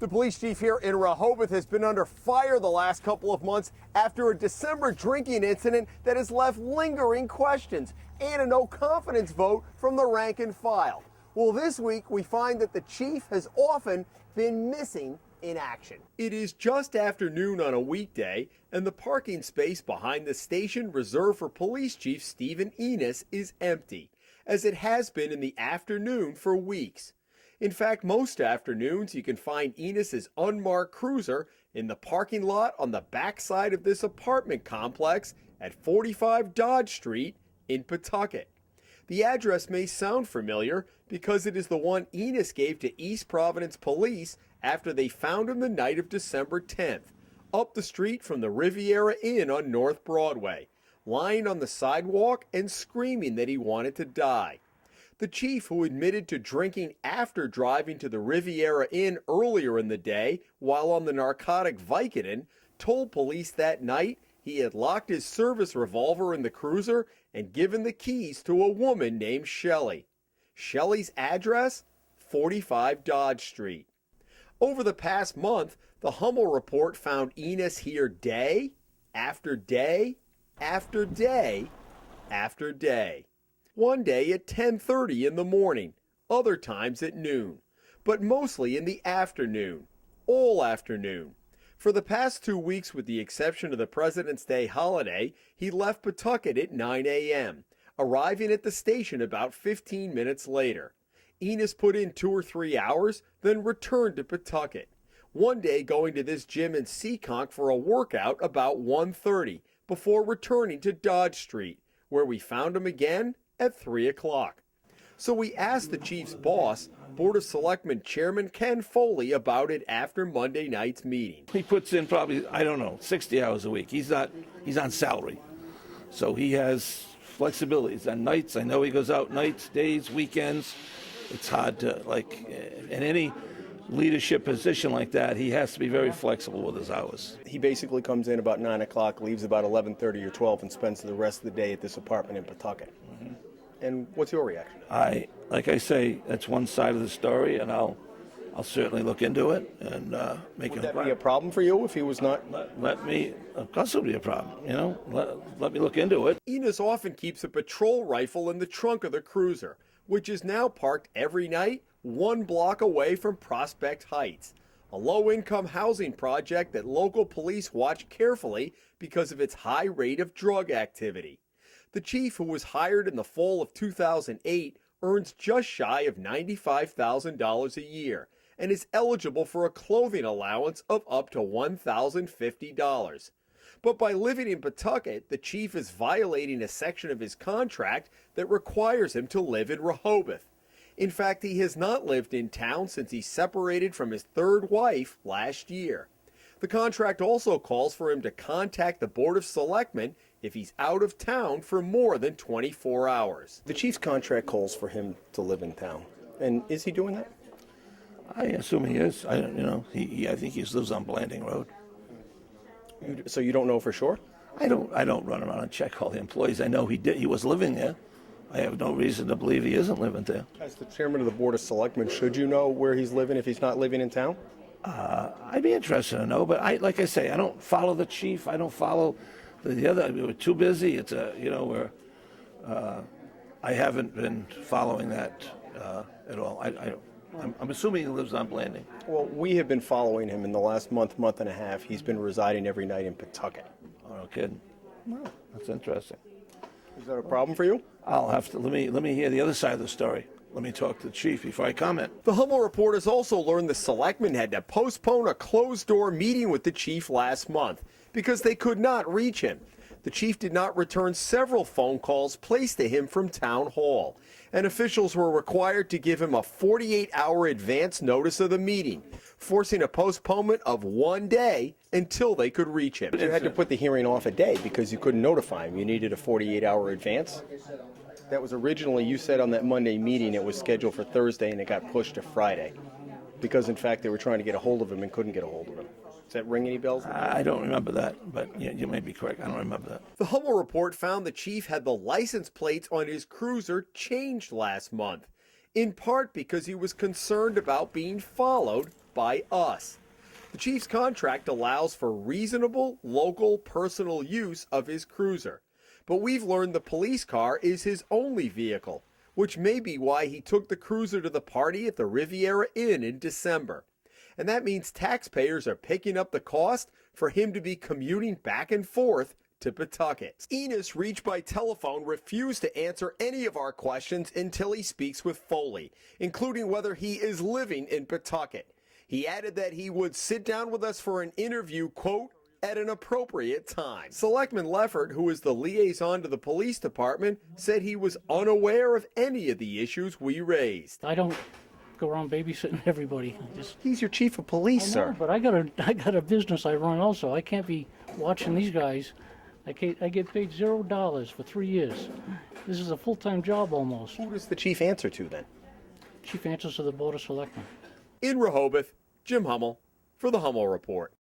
The police chief here in Rehoboth has been under fire the last couple of months after a December drinking incident that has left lingering questions and a no confidence vote from the rank and file. Well, this week we find that the chief has often been missing in action. It is just after noon on a weekday, and the parking space behind the station reserved for Police Chief Stephen Enos is empty, as it has been in the afternoon for weeks. In fact, most afternoons you can find Enos's unmarked cruiser in the parking lot on the backside of this apartment complex at 45 Dodge Street in Pawtucket. The address may sound familiar because it is the one Enos gave to East Providence Police after they found him the night of December 10th, up the street from the Riviera Inn on North Broadway, lying on the sidewalk and screaming that he wanted to die. The chief, who admitted to drinking after driving to the Riviera Inn earlier in the day while on the narcotic Vicodin, told police that night he had locked his service revolver in the cruiser and given the keys to a woman named Shelley. Shelley's address? 45 Dodge Street. Over the past month, the Hummel report found Enos here day after day after day after day. One day at 10:30 in the morning, other times at noon, but mostly in the afternoon, all afternoon. For the past 2 weeks, with the exception of the President's Day holiday, he left Pawtucket at 9 a.m., arriving at the station about 15 minutes later. Enos put in 2 or 3 hours, then returned to Pawtucket. One day going to this gym in Seekonk for a workout about 1:30, before returning to Dodge Street, where we found him again at 3 o'clock. So we asked the chief's boss, Board of Selectmen Chairman Ken Foley, about it after Monday night's meeting. He puts in probably, 60 hours a week. He's on salary. So he has flexibility. It's on nights. I know he goes out nights, days, weekends. It's hard to, in any leadership position like that, he has to be very flexible with his hours. He basically comes in about 9 o'clock, leaves about 11:30 or 12, and spends the rest of the day at this apartment in Pawtucket. Mm-hmm. And what's your reaction? Like I say, that's one side of the story, and I'll certainly look into it and make it. Would that be a problem for you if he was not? Let me. Of course, it'll be a problem. Let me look into it. Enos often keeps a patrol rifle in the trunk of the cruiser, which is now parked every night 1 block away from Prospect Heights, a low-income housing project that local police watch carefully because of its high rate of drug activity. The chief, who was hired in the fall of 2008, earns just shy of $95,000 a year and is eligible for a clothing allowance of up to $1,050. But by living in Pawtucket, the chief is violating a section of his contract that requires him to live in Rehoboth. In fact, he has not lived in town since he separated from his third wife last year. The contract also calls for him to contact the Board of Selectmen if he's out of town for more than 24 hours. The chief's contract calls for him to live in town. And is he doing that? I assume he is. I think he lives on Blanding Road. So you don't know for sure? I don't run around and check all the employees. I know he was living there. I have no reason to believe he isn't living there. As the chairman of the Board of Selectmen, should you know where he's living if he's not living in town? I'd be interested to know, but like I say, I don't follow the chief. I don't follow the other. We're too busy. It's I haven't been following that at all. I'm assuming he lives on Blanding. Well, we have been following him in the last month and a half. He's been residing every night in Pawtucket. Oh, no kidding. Well, that's interesting. Is that a problem for you? I'll have to let me hear the other side of the story. Let me talk to the chief before I comment. The Hummel report has also learned the selectmen had to postpone a closed-door meeting with the chief last month because they could not reach him. The chief did not return several phone calls placed to him from Town Hall, and officials were required to give him a 48-hour advance notice of the meeting, forcing a postponement of 1 day until they could reach him. You had to put the hearing off a day because you couldn't notify him. You needed a 48-hour advance. That was originally, you said on that Monday meeting, it was scheduled for Thursday and it got pushed to Friday because, in fact, they were trying to get a hold of him and couldn't get a hold of him. Does that ring any bells? I don't remember that, but yeah, you may be correct. I don't remember that. The Hummel report found the chief had the license plates on his cruiser changed last month, in part because he was concerned about being followed by us. The chief's contract allows for reasonable local personal use of his cruiser, but we've learned the police car is his only vehicle, which may be why he took the cruiser to the party at the Riviera Inn in December. And that means taxpayers are picking up the cost for him to be commuting back and forth to Pawtucket. Enos, reached by telephone, refused to answer any of our questions until he speaks with Foley, including whether he is living in Pawtucket. He added that he would sit down with us for an interview, quote, at an appropriate time. Selectman Leffert, who is the liaison to the police department, said he was unaware of any of the issues we raised. I don't go around babysitting everybody. He's your chief of police, sir. But I got a business I run also. I can't be watching these guys. I get paid $0 for 3 years. This is a full-time job almost. Who does the chief answer to then? Chief answers to the Board of Selectmen. In Rehoboth, Jim Hummel for the Hummel Report.